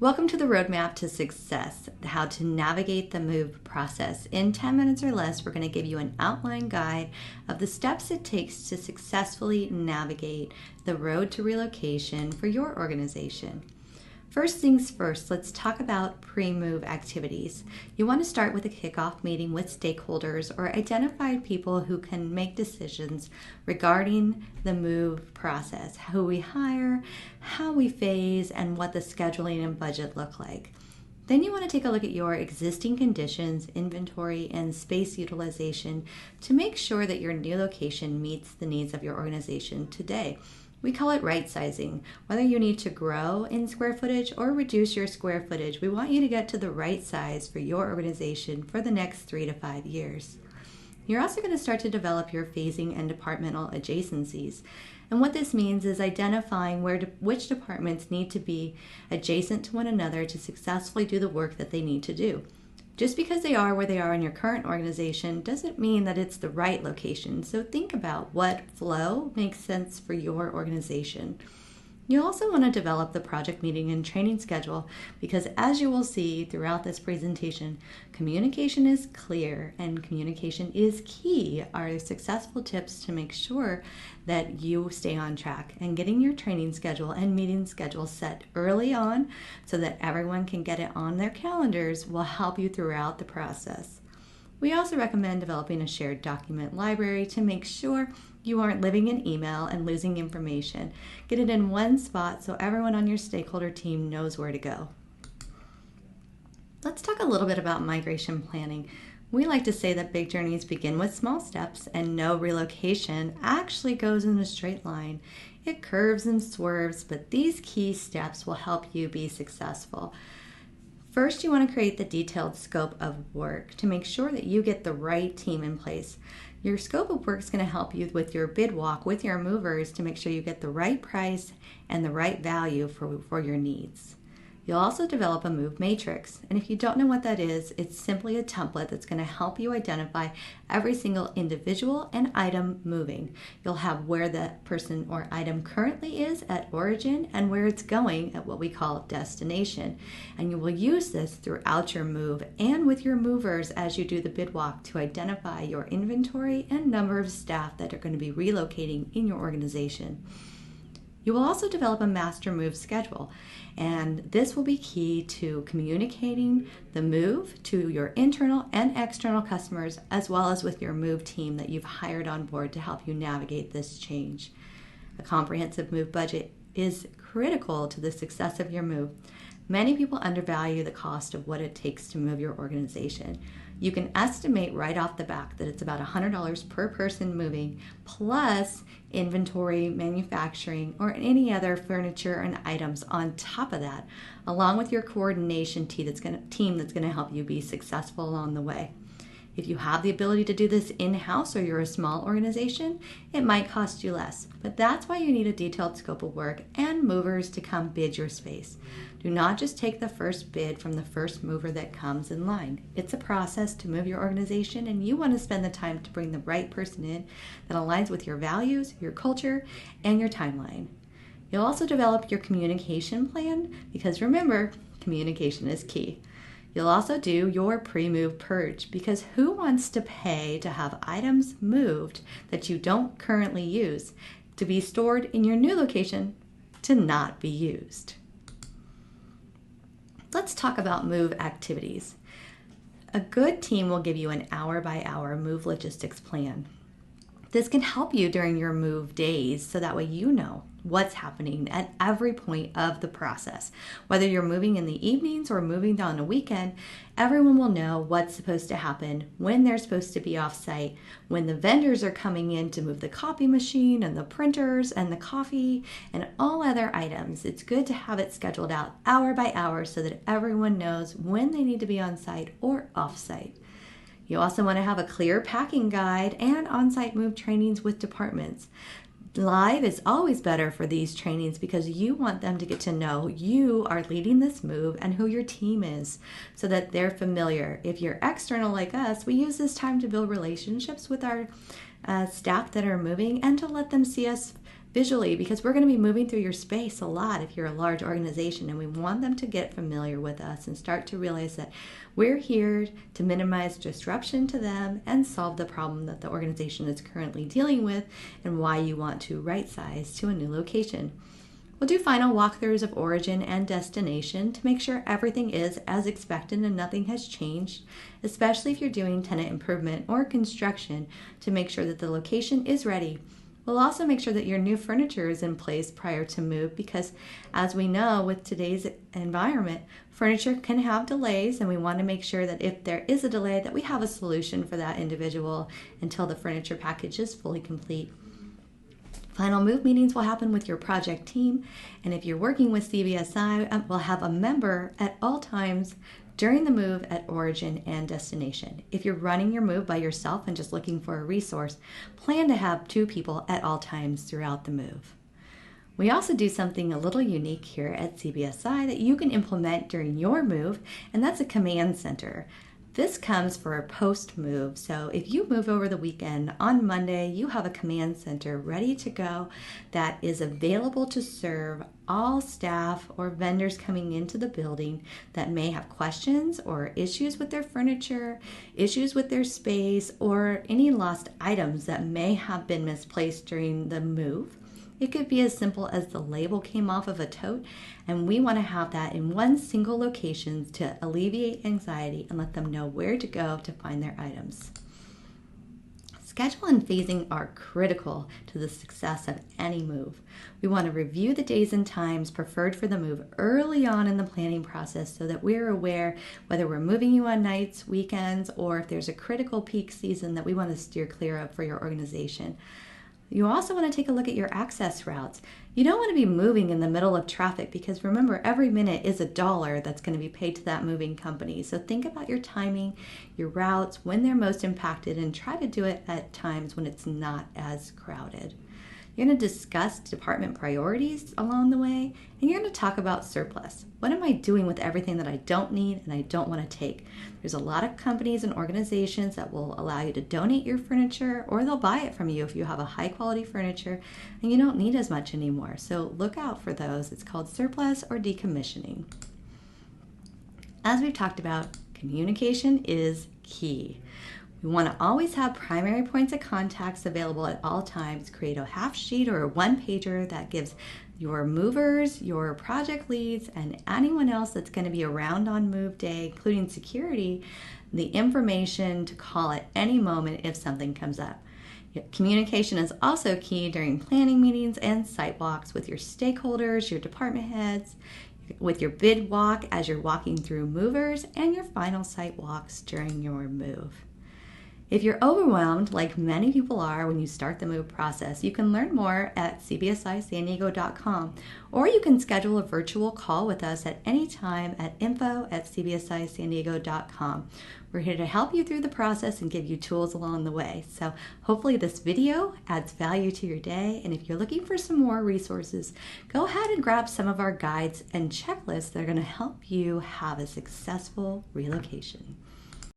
Welcome to the Roadmap to Success, how to navigate the move process. In 10 minutes or less, we're going to give you an outline guide of the steps it takes to successfully navigate the road to relocation for your organization. First things first, let's talk about pre-move activities. You want to start with a kickoff meeting with stakeholders or identified people who can make decisions regarding the move process, who we hire, how we phase, and what the scheduling and budget look like. Then you want to take a look at your existing conditions, inventory, and space utilization to make sure that your new location meets the needs of your organization today. We call it right sizing. Whether you need to grow in square footage or reduce your square footage, we want you to get to the right size for your organization for the next 3 to 5 years. You're also going to start to develop your phasing and departmental adjacencies. And what this means is identifying which departments need to be adjacent to one another to successfully do the work that they need to do. Just because they are where they are in your current organization doesn't mean that it's the right location. So think about what flow makes sense for your organization. You also want to develop the project meeting and training schedule because, as you will see throughout this presentation, communication is clear and communication is key are successful tips to make sure that you stay on track. And getting your training schedule and meeting schedule set early on so that everyone can get it on their calendars will help you throughout the process. We also recommend developing a shared document library to make sure you aren't living in email and losing information. Get it in one spot so everyone on your stakeholder team knows where to go. Let's talk a little bit about migration planning. We like to say that big journeys begin with small steps and no relocation actually goes in a straight line. It curves and swerves, but these key steps will help you be successful. First, you want to create the detailed scope of work to make sure that you get the right team in place. Your scope of work is going to help you with your bid walk with your movers to make sure you get the right price and the right value for your needs. You'll also develop a move matrix. And if you don't know what that is, it's simply a template that's going to help you identify every single individual and item moving. You'll have where that person or item currently is at origin and where it's going at what we call destination. And you will use this throughout your move and with your movers as you do the bid walk to identify your inventory and number of staff that are going to be relocating in your organization. You will also develop a master move schedule, and this will be key to communicating the move to your internal and external customers, as well as with your move team that you've hired on board to help you navigate this change. A comprehensive move budget is critical to the success of your move. Many people undervalue the cost of what it takes to move your organization. You can estimate right off the bat that it's about $100 per person moving, plus inventory, manufacturing, or any other furniture and items on top of that, along with your coordination team that's going to help you be successful along the way. If you have the ability to do this in-house or you're a small organization, it might cost you less. But that's why you need a detailed scope of work and movers to come bid your space. Do not just take the first bid from the first mover that comes in line. It's a process to move your organization, and you want to spend the time to bring the right person in that aligns with your values, your culture, and your timeline. You'll also develop your communication plan because remember, communication is key. You'll also do your pre-move purge because who wants to pay to have items moved that you don't currently use to be stored in your new location to not be used? Let's talk about move activities. A good team will give you an hour-by-hour move logistics plan. This can help you during your move days so that way you know what's happening at every point of the process. Whether you're moving in the evenings or moving on a weekend, everyone will know what's supposed to happen, when they're supposed to be off-site, when the vendors are coming in to move the copy machine and the printers and the coffee and all other items. It's good to have it scheduled out hour by hour so that everyone knows when they need to be on-site or off-site. You also want to have a clear packing guide and on-site move trainings with departments. Live is always better for these trainings because you want them to get to know you are leading this move and who your team is so that they're familiar. If you're external like us, we use this time to build relationships with our staff that are moving and to let them see us visually, because we're going to be moving through your space a lot if you're a large organization, and we want them to get familiar with us and start to realize that we're here to minimize disruption to them and solve the problem that the organization is currently dealing with and why you want to right size to a new location. We'll do final walkthroughs of origin and destination to make sure everything is as expected and nothing has changed, especially if you're doing tenant improvement or construction, to make sure that the location is ready. We'll also make sure that your new furniture is in place prior to move, because as we know with today's environment, furniture can have delays, and we want to make sure that if there is a delay that we have a solution for that individual until the furniture package is fully complete. Final move meetings will happen with your project team, and if you're working with CBSI, we'll have a member at all times during the move at origin and destination. If you're running your move by yourself and just looking for a resource, plan to have 2 people at all times throughout the move. We also do something a little unique here at CBSI that you can implement during your move, and that's a command center. This comes for a post-move, so if you move over the weekend, on Monday you have a command center ready to go that is available to serve all staff or vendors coming into the building that may have questions or issues with their furniture, issues with their space, or any lost items that may have been misplaced during the move. It could be as simple as the label came off of a tote, and we want to have that in one single location to alleviate anxiety and let them know where to go to find their items. Schedule and phasing are critical to the success of any move. We want to review the days and times preferred for the move early on in the planning process so that we're aware whether we're moving you on nights, weekends, or if there's a critical peak season that we want to steer clear of for your organization. You also want to take a look at your access routes. You don't want to be moving in the middle of traffic, because remember, every minute is $1 that's going to be paid to that moving company. So think about your timing, your routes, when they're most impacted, and try to do it at times when it's not as crowded. You're going to discuss department priorities along the way, and you're going to talk about surplus. What am I doing with everything that I don't need and I don't want to take? There's a lot of companies and organizations that will allow you to donate your furniture, or they'll buy it from you if you have a high quality furniture and you don't need as much anymore. So look out for those. It's called surplus or decommissioning. As we've talked about, communication is key. We want to always have primary points of contacts available at all times. Create a half sheet or a one-pager that gives your movers, your project leads, and anyone else that's going to be around on move day, including security, the information to call at any moment if something comes up. Communication is also key during planning meetings and site walks with your stakeholders, your department heads, with your bid walk as you're walking through movers, and your final site walks during your move. If you're overwhelmed, like many people are when you start the move process, you can learn more at cbsisandiego.com, or you can schedule a virtual call with us at any time at info@cbsisandiego.com. We're here to help you through the process and give you tools along the way. So hopefully this video adds value to your day, and if you're looking for some more resources, go ahead and grab some of our guides and checklists that are going to help you have a successful relocation.